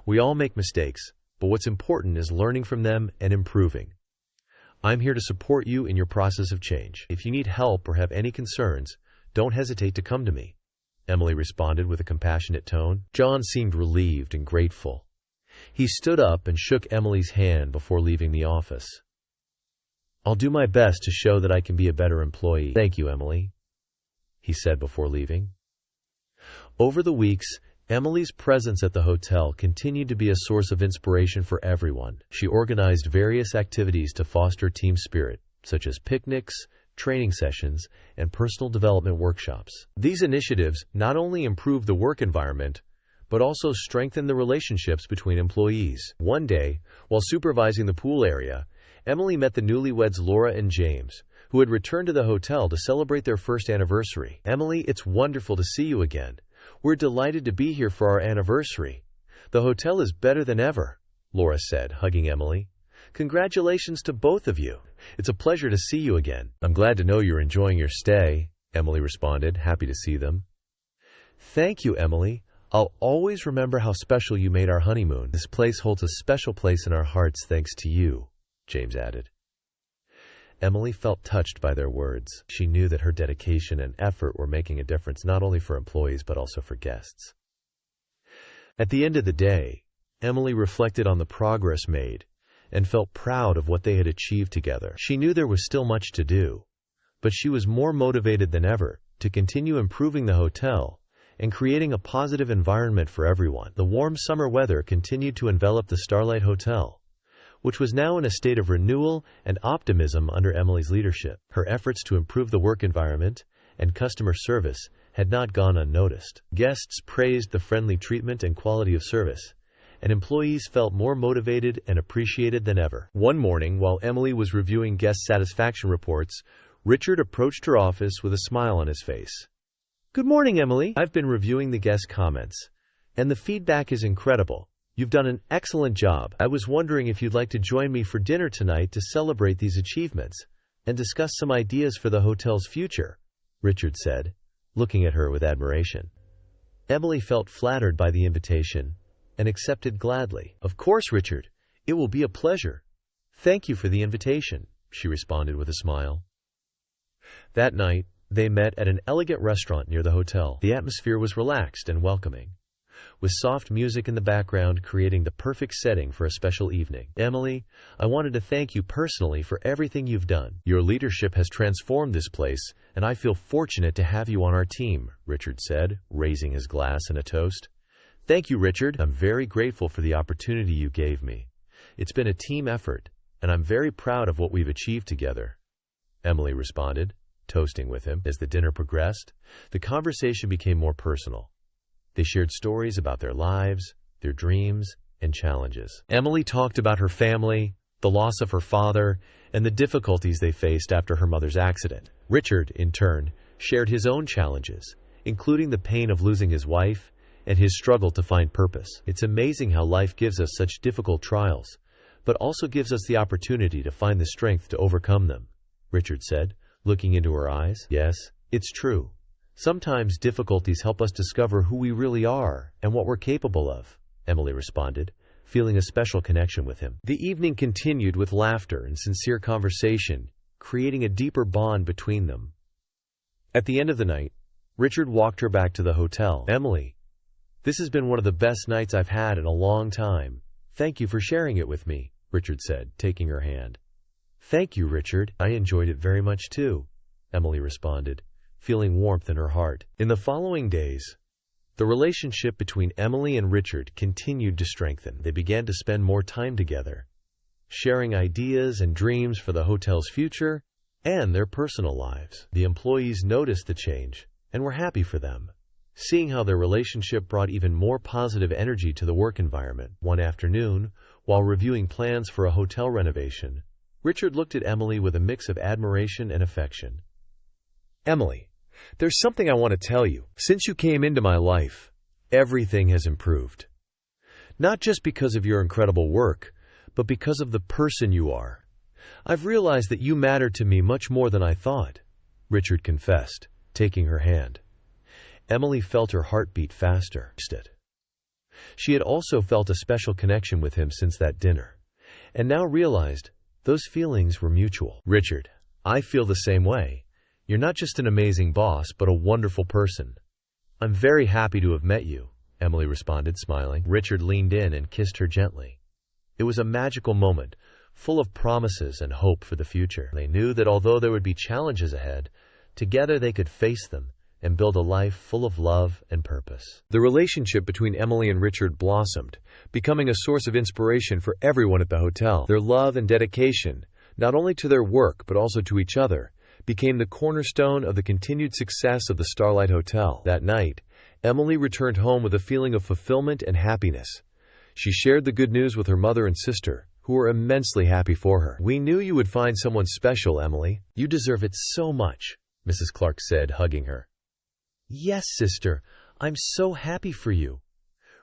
We all make mistakes, but what's important is learning from them and improving. I'm here to support you in your process of change. If you need help or have any concerns, don't hesitate to come to me," Emily responded with a compassionate tone. John seemed relieved and grateful. He stood up and shook Emily's hand before leaving the office. "I'll do my best to show that I can be a better employee." "Thank you, Emily," he said before leaving. Over the weeks, Emily's presence at the hotel continued to be a source of inspiration for everyone. She organized various activities to foster team spirit, such as picnics, training sessions, and personal development workshops. These initiatives not only improved the work environment, but also strengthened the relationships between employees. One day, while supervising the pool area, Emily met the newlyweds Laura and James, who had returned to the hotel to celebrate their first anniversary. "Emily, it's wonderful to see you again. We're delighted to be here for our anniversary. The hotel is better than ever," Laura said, hugging Emily. "Congratulations to both of you. It's a pleasure to see you again." "I'm glad to know you're enjoying your stay," Emily responded, happy to see them. "Thank you, Emily. I'll always remember how special you made our honeymoon. This place holds a special place in our hearts thanks to you," James added. Emily felt touched by their words. She knew that her dedication and effort were making a difference not only for employees but also for guests. At the end of the day, Emily reflected on the progress made and felt proud of what they had achieved together. She knew there was still much to do, but she was more motivated than ever to continue improving the hotel and creating a positive environment for everyone. The warm summer weather continued to envelop the Starlight Hotel, which was now in a state of renewal and optimism under Emily's leadership. Her efforts to improve the work environment and customer service had not gone unnoticed. Guests praised the friendly treatment and quality of service, and employees felt more motivated and appreciated than ever. One morning, while Emily was reviewing guest satisfaction reports, Richard approached her office with a smile on his face. "Good morning, Emily. I've been reviewing the guest comments, and the feedback is incredible. You've done an excellent job. I was wondering if you'd like to join me for dinner tonight to celebrate these achievements and discuss some ideas for the hotel's future," Richard said, looking at her with admiration. Emily felt flattered by the invitation and accepted gladly. "Of course, Richard. It will be a pleasure. Thank you for the invitation," she responded with a smile. That night, they met at an elegant restaurant near the hotel. The atmosphere was relaxed and welcoming, with soft music in the background creating the perfect setting for a special evening. "Emily, I wanted to thank you personally for everything you've done. Your leadership has transformed this place, and I feel fortunate to have you on our team," Richard said, raising his glass in a toast. "Thank you, Richard. I'm very grateful for the opportunity you gave me. It's been a team effort, and I'm very proud of what we've achieved together," Emily responded, toasting with him. As the dinner progressed, the conversation became more personal. They shared stories about their lives, their dreams, and challenges. Emily talked about her family, the loss of her father, and the difficulties they faced after her mother's accident. Richard, in turn, shared his own challenges, including the pain of losing his wife and his struggle to find purpose. It's amazing how life gives us such difficult trials, but also gives us the opportunity to find the strength to overcome them, Richard said, looking into her eyes. Yes, it's true. Sometimes difficulties help us discover who we really are and what we're capable of, Emily responded, feeling a special connection with him. The evening continued with laughter and sincere conversation, creating a deeper bond between them. At the end of the night, Richard walked her back to the hotel. Emily, this has been one of the best nights I've had in a long time. Thank you for sharing it with me, Richard said, taking her hand. Thank you, Richard. I enjoyed it very much too, Emily responded, feeling warmth in her heart. In the following days, the relationship between Emily and Richard continued to strengthen. They began to spend more time together, sharing ideas and dreams for the hotel's future and their personal lives. The employees noticed the change and were happy for them, seeing how their relationship brought even more positive energy to the work environment. One afternoon, while reviewing plans for a hotel renovation, Richard looked at Emily with a mix of admiration and affection. Emily, there's something I want to tell you. Since you came into my life, everything has improved. Not just because of your incredible work, but because of the person you are. I've realized that you matter to me much more than I thought, Richard confessed, taking her hand. Emily felt her heart beat faster. She had also felt a special connection with him since that dinner, and now realized those feelings were mutual. Richard, I feel the same way. You're not just an amazing boss, but a wonderful person. I'm very happy to have met you, Emily responded, smiling. Richard leaned in and kissed her gently. It was a magical moment, full of promises and hope for the future. They knew that although there would be challenges ahead, together they could face them and build a life full of love and purpose. The relationship between Emily and Richard blossomed, becoming a source of inspiration for everyone at the hotel. Their love and dedication, not only to their work but also to each other, became the cornerstone of the continued success of the Starlight Hotel. That night, Emily returned home with a feeling of fulfillment and happiness. She shared the good news with her mother and sister, who were immensely happy for her. We knew you would find someone special, Emily. You deserve it so much, Mrs. Clark said, hugging her. Yes, sister, I'm so happy for you.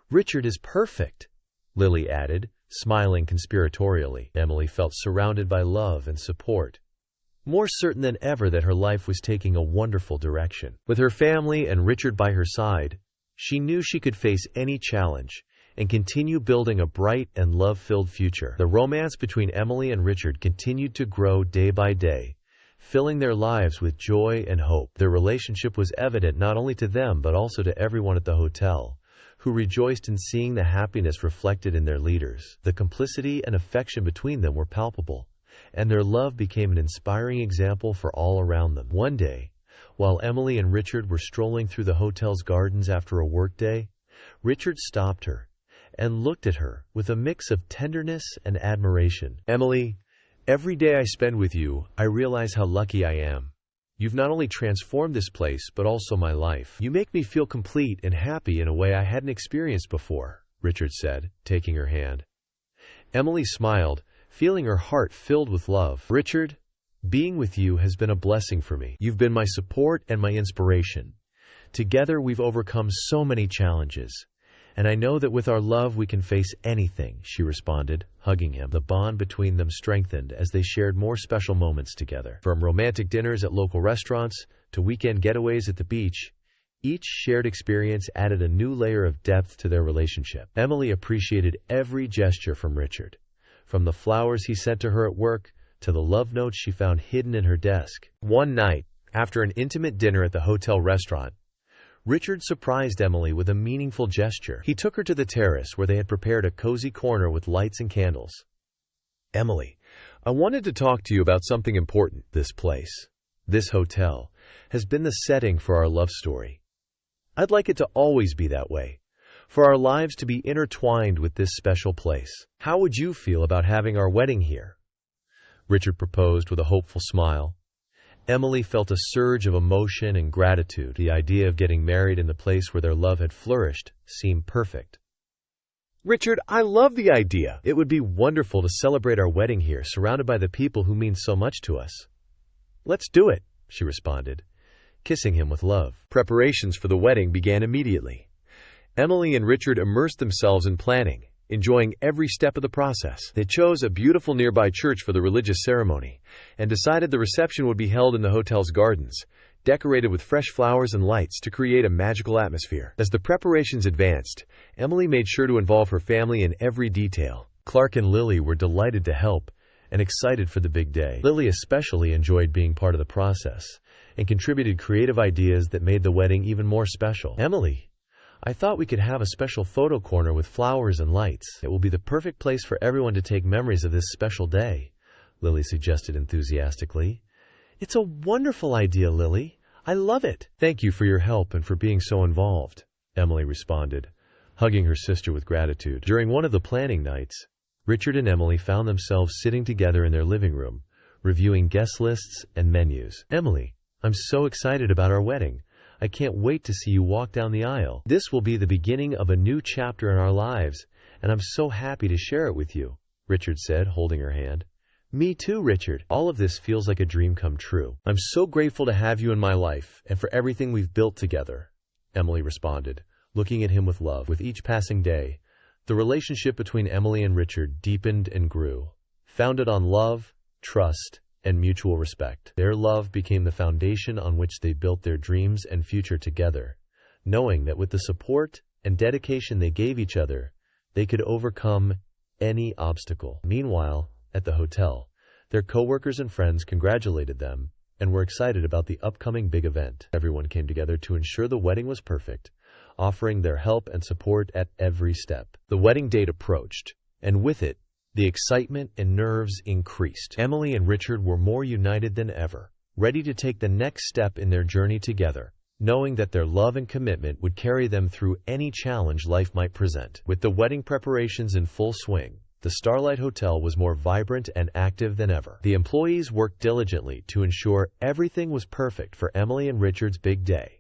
Richard is perfect, Lily added, smiling conspiratorially. Emily felt surrounded by love and support, more certain than ever that her life was taking a wonderful direction. With her family and Richard by her side, she knew she could face any challenge and continue building a bright and love-filled future. The romance between Emily and Richard continued to grow day by day, filling their lives with joy and hope. Their relationship was evident not only to them but also to everyone at the hotel, who rejoiced in seeing the happiness reflected in their leaders. The complicity and affection between them were palpable, and their love became an inspiring example for all around them. One day, while Emily and Richard were strolling through the hotel's gardens after a workday, Richard stopped her and looked at her with a mix of tenderness and admiration. Emily, every day I spend with you, I realize how lucky I am. You've not only transformed this place, but also my life. You make me feel complete and happy in a way I hadn't experienced before, Richard said, taking her hand. Emily smiled, feeling her heart filled with love. Richard, being with you has been a blessing for me. You've been my support and my inspiration. Together we've overcome so many challenges, and I know that with our love we can face anything, she responded, hugging him. The bond between them strengthened as they shared more special moments together. From romantic dinners at local restaurants to weekend getaways at the beach, each shared experience added a new layer of depth to their relationship. Emily appreciated every gesture from Richard, from the flowers he sent to her at work to the love notes she found hidden in her desk. One night, after an intimate dinner at the hotel restaurant, Richard surprised Emily with a meaningful gesture. He took her to the terrace where they had prepared a cozy corner with lights and candles. Emily, I wanted to talk to you about something important. This place, this hotel, has been the setting for our love story. I'd like it to always be that way, for our lives to be intertwined with this special place. How would you feel about having our wedding here? Richard proposed with a hopeful smile. Emily felt a surge of emotion and gratitude. The idea of getting married in the place where their love had flourished seemed perfect. Richard, I love the idea. It would be wonderful to celebrate our wedding here, surrounded by the people who mean so much to us. Let's do it, she responded, kissing him with love. Preparations for the wedding began immediately. Emily and Richard immersed themselves in planning, enjoying every step of the process. They chose a beautiful nearby church for the religious ceremony and decided the reception would be held in the hotel's gardens, decorated with fresh flowers and lights to create a magical atmosphere. As the preparations advanced, Emily made sure to involve her family in every detail. Clark and Lily were delighted to help and excited for the big day. Lily especially enjoyed being part of the process and contributed creative ideas that made the wedding even more special. Emily, I thought we could have a special photo corner with flowers and lights. It will be the perfect place for everyone to take memories of this special day, Lily suggested enthusiastically. It's a wonderful idea, Lily. I love it. Thank you for your help and for being so involved, Emily responded, hugging her sister with gratitude. During one of the planning nights, Richard and Emily found themselves sitting together in their living room, reviewing guest lists and menus. Emily, I'm so excited about our wedding. I can't wait to see you walk down the aisle. This will be the beginning of a new chapter in our lives, and I'm so happy to share it with you, Richard said, holding her hand. Me too, Richard. All of this feels like a dream come true. I'm so grateful to have you in my life and for everything we've built together, Emily responded, looking at him with love. With each passing day, the relationship between Emily and Richard deepened and grew, founded on love, trust, and mutual respect. Their love became the foundation on which they built their dreams and future together, knowing that with the support and dedication they gave each other, they could overcome any obstacle. Meanwhile, at the hotel, their coworkers and friends congratulated them and were excited about the upcoming big event. Everyone came together to ensure the wedding was perfect, offering their help and support at every step. The wedding date approached, and with it, the excitement and nerves increased. Emily and Richard were more united than ever, ready to take the next step in their journey together, knowing that their love and commitment would carry them through any challenge life might present. With the wedding preparations in full swing, the Starlight Hotel was more vibrant and active than ever. The employees worked diligently to ensure everything was perfect for Emily and Richard's big day.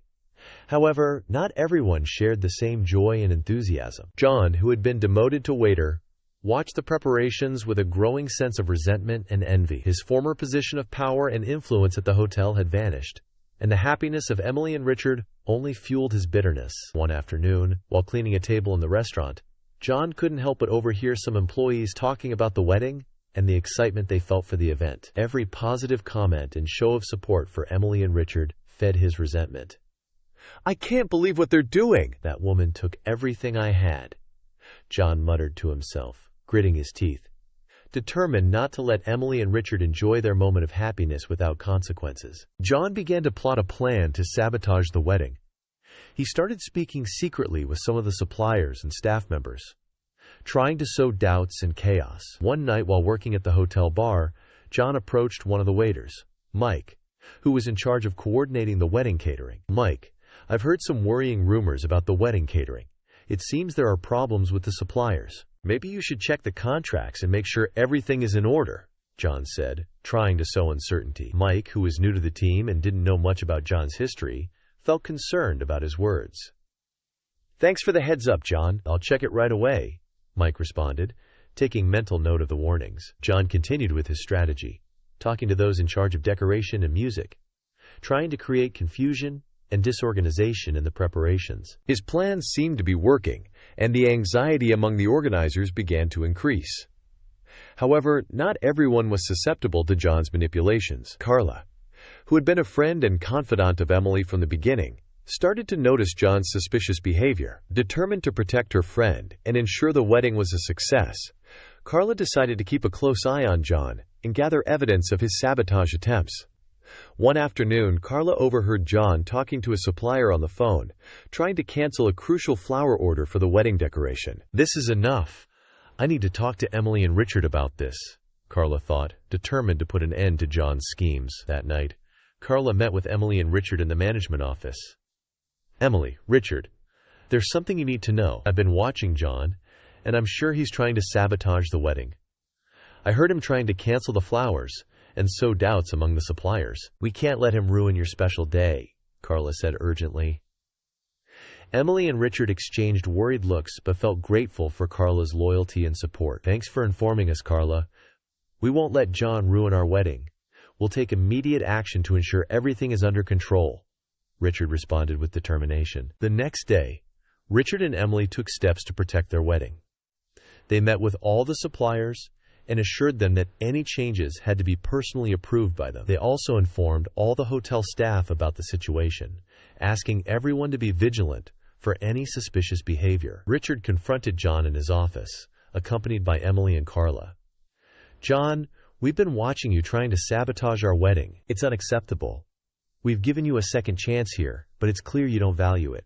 However, not everyone shared the same joy and enthusiasm. John, who had been demoted to waiter, watched the preparations with a growing sense of resentment and envy. His former position of power and influence at the hotel had vanished, and the happiness of Emily and Richard only fueled his bitterness. One afternoon, while cleaning a table in the restaurant, John couldn't help but overhear some employees talking about the wedding and the excitement they felt for the event. Every positive comment and show of support for Emily and Richard fed his resentment. "I can't believe what they're doing! That woman took everything I had," John muttered to himself, gritting his teeth, determined not to let Emily and Richard enjoy their moment of happiness without consequences. John began to plot a plan to sabotage the wedding. He started speaking secretly with some of the suppliers and staff members, trying to sow doubts and chaos. One night while working at the hotel bar, John approached one of the waiters, Mike, who was in charge of coordinating the wedding catering. "Mike, I've heard some worrying rumors about the wedding catering. It seems there are problems with the suppliers. Maybe you should check the contracts and make sure everything is in order," John said, trying to sow uncertainty. Mike, who was new to the team and didn't know much about John's history, felt concerned about his words. "Thanks for the heads up, John. I'll check it right away," Mike responded, taking mental note of the warnings. John continued with his strategy, talking to those in charge of decoration and music, trying to create confusion and disorganization in the preparations. His plans seemed to be working, and the anxiety among the organizers began to increase. However, not everyone was susceptible to John's manipulations. Carla, who had been a friend and confidant of Emily from the beginning, started to notice John's suspicious behavior. Determined to protect her friend and ensure the wedding was a success, Carla decided to keep a close eye on John and gather evidence of his sabotage attempts. One afternoon, Carla overheard John talking to a supplier on the phone, trying to cancel a crucial flower order for the wedding decoration. "This is enough. I need to talk to Emily and Richard about this," Carla thought, determined to put an end to John's schemes. That night, Carla met with Emily and Richard in the management office. "Emily, Richard, there's something you need to know. I've been watching John, and I'm sure he's trying to sabotage the wedding. I heard him trying to cancel the flowers and sow doubts among the suppliers. We can't let him ruin your special day," Carla said urgently. Emily and Richard exchanged worried looks but felt grateful for Carla's loyalty and support. "Thanks for informing us, Carla. We won't let John ruin our wedding. We'll take immediate action to ensure everything is under control," Richard responded with determination. The next day, Richard and Emily took steps to protect their wedding. They met with all the suppliers and assured them that any changes had to be personally approved by them. They also informed all the hotel staff about the situation, asking everyone to be vigilant for any suspicious behavior. Richard confronted John in his office, accompanied by Emily and Carla. "John, we've been watching you trying to sabotage our wedding. It's unacceptable. We've given you a second chance here, but it's clear you don't value it.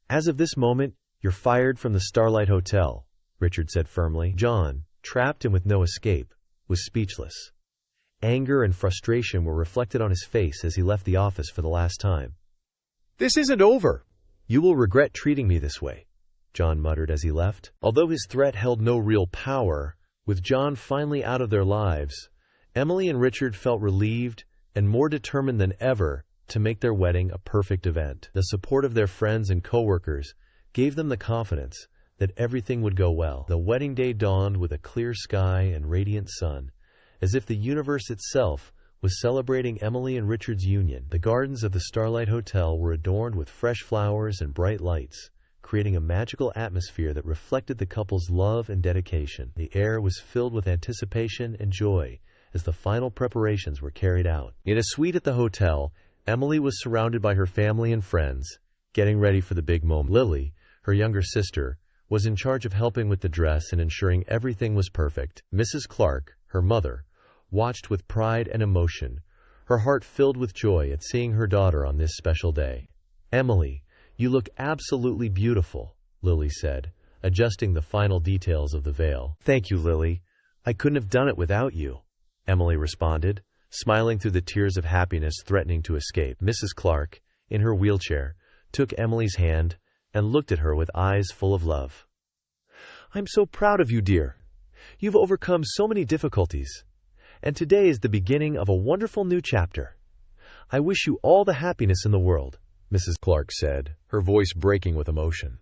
As of this moment, you're fired from the Starlight Hotel," Richard said firmly. John, trapped and with no escape, was speechless. Anger and frustration were reflected on his face as he left the office for the last time. "This isn't over. You will regret treating me this way," John muttered as he left. Although his threat held no real power, with John finally out of their lives, Emily and Richard felt relieved and more determined than ever to make their wedding a perfect event. The support of their friends and coworkers gave them the confidence that everything would go well. The wedding day dawned with a clear sky and radiant sun, as if the universe itself was celebrating Emily and Richard's union. The gardens of the Starlight Hotel were adorned with fresh flowers and bright lights, creating a magical atmosphere that reflected the couple's love and dedication. The air was filled with anticipation and joy as the final preparations were carried out. In a suite at the hotel, Emily was surrounded by her family and friends, getting ready for the big moment. Lily, her younger sister, was in charge of helping with the dress and ensuring everything was perfect. Mrs. Clark, her mother, watched with pride and emotion, her heart filled with joy at seeing her daughter on this special day. "Emily, you look absolutely beautiful," Lily said, adjusting the final details of the veil. "Thank you, Lily. I couldn't have done it without you," Emily responded, smiling through the tears of happiness threatening to escape. Mrs. Clark, in her wheelchair, took Emily's hand and looked at her with eyes full of love. "I'm so proud of you, dear. You've overcome so many difficulties, and today is the beginning of a wonderful new chapter. I wish you all the happiness in the world," Mrs. Clark said, her voice breaking with emotion.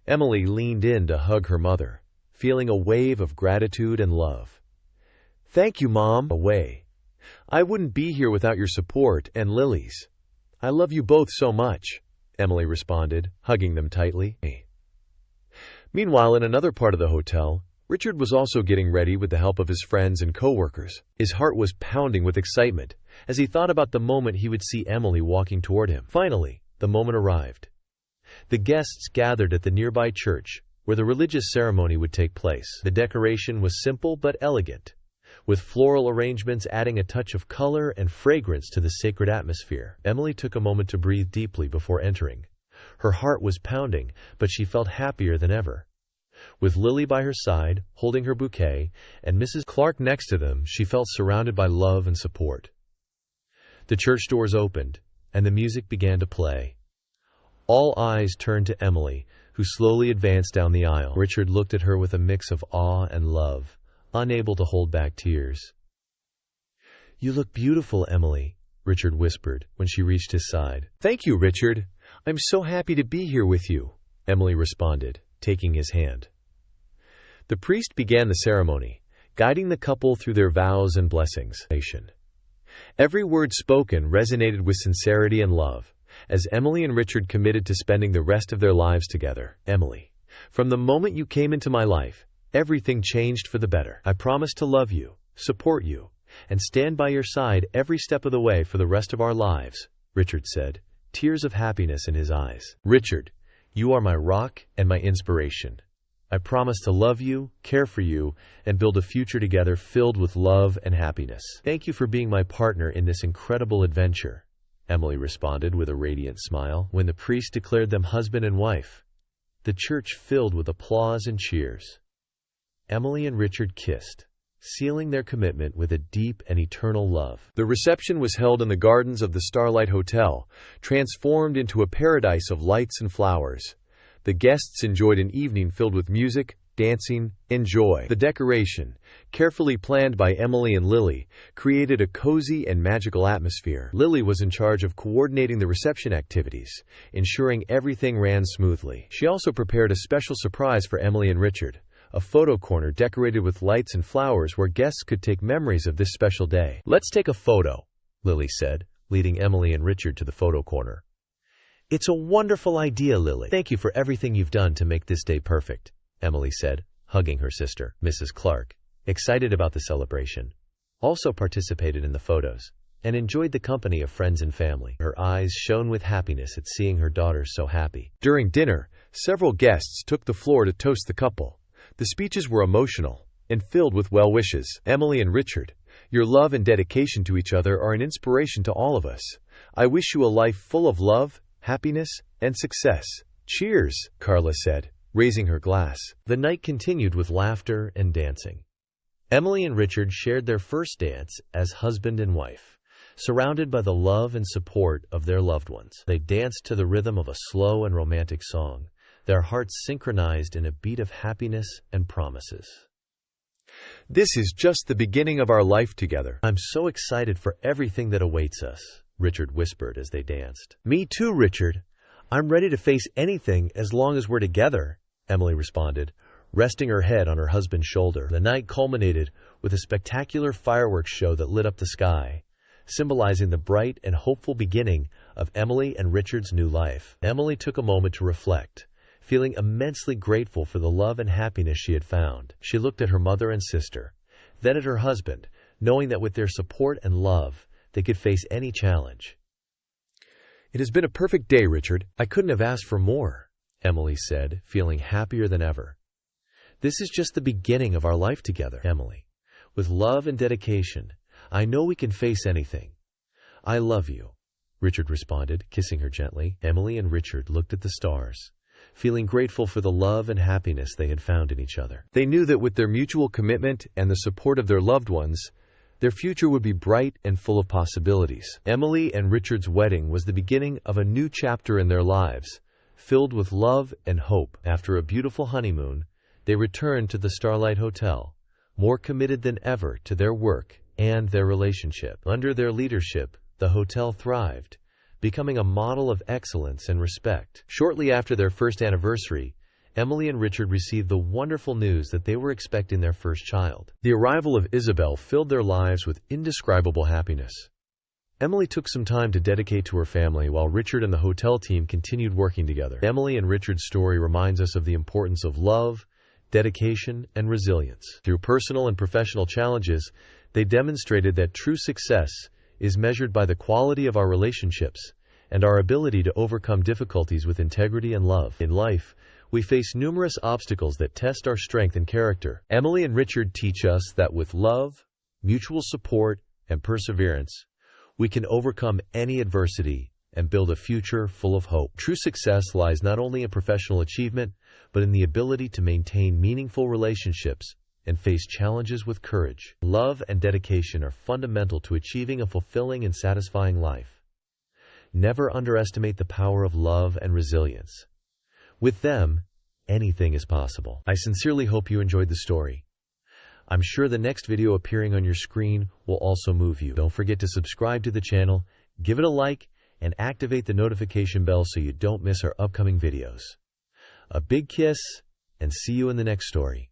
Emily leaned in to hug her mother, feeling a wave of gratitude and love. "Thank you, Mom." "Away. I wouldn't be here without your support and Lily's. I love you both so much," Emily responded, hugging them tightly. Meanwhile, in another part of the hotel, Richard was also getting ready with the help of his friends and coworkers. His heart was pounding with excitement as he thought about the moment he would see Emily walking toward him. Finally, the moment arrived. The guests gathered at the nearby church, where the religious ceremony would take place. The decoration was simple but elegant, with floral arrangements adding a touch of color and fragrance to the sacred atmosphere. Emily took a moment to breathe deeply before entering. Her heart was pounding, but she felt happier than ever. With Lily by her side, holding her bouquet, and Mrs. Clark next to them, she felt surrounded by love and support. The church doors opened, and the music began to play. All eyes turned to Emily, who slowly advanced down the aisle. Richard looked at her with a mix of awe and love, unable to hold back tears. "You look beautiful, Emily," Richard whispered when she reached his side. "Thank you, Richard. I'm so happy to be here with you," Emily responded, taking his hand. The priest began the ceremony, guiding the couple through their vows and blessings. Every word spoken resonated with sincerity and love, as Emily and Richard committed to spending the rest of their lives together. "Emily, from the moment you came into my life, everything changed for the better. I promise to love you, support you, and stand by your side every step of the way for the rest of our lives," Richard said, tears of happiness in his eyes. "Richard, you are my rock and my inspiration. I promise to love you, care for you, and build a future together filled with love and happiness. Thank you for being my partner in this incredible adventure," Emily responded with a radiant smile. When the priest declared them husband and wife, the church filled with applause and cheers. Emily and Richard kissed, sealing their commitment with a deep and eternal love. The reception was held in the gardens of the Starlight Hotel, transformed into a paradise of lights and flowers. The guests enjoyed an evening filled with music, dancing, and joy. The decoration, carefully planned by Emily and Lily, created a cozy and magical atmosphere. Lily was in charge of coordinating the reception activities, ensuring everything ran smoothly. She also prepared a special surprise for Emily and Richard, a photo corner decorated with lights and flowers where guests could take memories of this special day. "Let's take a photo," Lily said, leading Emily and Richard to the photo corner. "It's a wonderful idea, Lily. Thank you for everything you've done to make this day perfect," Emily said, hugging her sister. Mrs. Clark, excited about the celebration, also participated in the photos and enjoyed the company of friends and family. Her eyes shone with happiness at seeing her daughters so happy. During dinner, several guests took the floor to toast the couple. The speeches were emotional and filled with well wishes. "Emily and Richard, your love and dedication to each other are an inspiration to all of us. I wish you a life full of love, happiness, and success." "Cheers," Carla said, raising her glass. The night continued with laughter and dancing. Emily and Richard shared their first dance as husband and wife, surrounded by the love and support of their loved ones. They danced to the rhythm of a slow and romantic song, their hearts synchronized in a beat of happiness and promises. "This is just the beginning of our life together. I'm so excited for everything that awaits us," Richard whispered as they danced. "Me too, Richard. I'm ready to face anything as long as we're together," Emily responded, resting her head on her husband's shoulder. The night culminated with a spectacular fireworks show that lit up the sky, symbolizing the bright and hopeful beginning of Emily and Richard's new life. Emily took a moment to reflect, feeling immensely grateful for the love and happiness she had found. She looked at her mother and sister, then at her husband, knowing that with their support and love, they could face any challenge. "It has been a perfect day, Richard. I couldn't have asked for more," Emily said, feeling happier than ever. "This is just the beginning of our life together, Emily. With love and dedication, I know we can face anything. I love you," Richard responded, kissing her gently. Emily and Richard looked at the stars, feeling grateful for the love and happiness they had found in each other. They knew that with their mutual commitment and the support of their loved ones, their future would be bright and full of possibilities. Emily and Richard's wedding was the beginning of a new chapter in their lives, filled with love and hope. After a beautiful honeymoon, they returned to the Starlight Hotel, more committed than ever to their work and their relationship. Under their leadership, the hotel thrived, becoming a model of excellence and respect. Shortly after their first anniversary, Emily and Richard received the wonderful news that they were expecting their first child. The arrival of Isabel filled their lives with indescribable happiness. Emily took some time to dedicate to her family while Richard and the hotel team continued working together. Emily and Richard's story reminds us of the importance of love, dedication, and resilience. Through personal and professional challenges, they demonstrated that true success is measured by the quality of our relationships and our ability to overcome difficulties with integrity and love. In life, we face numerous obstacles that test our strength and character. Emily and Richard teach us that with love, mutual support, and perseverance, we can overcome any adversity and build a future full of hope. True success lies not only in professional achievement, but in the ability to maintain meaningful relationships and face challenges with courage. Love and dedication are fundamental to achieving a fulfilling and satisfying life. Never underestimate the power of love and resilience. With them, anything is possible. I sincerely hope you enjoyed the story. I'm sure the next video appearing on your screen will also move you. Don't forget to subscribe to the channel, give it a like, and activate the notification bell so you don't miss our upcoming videos. A big kiss, and see you in the next story.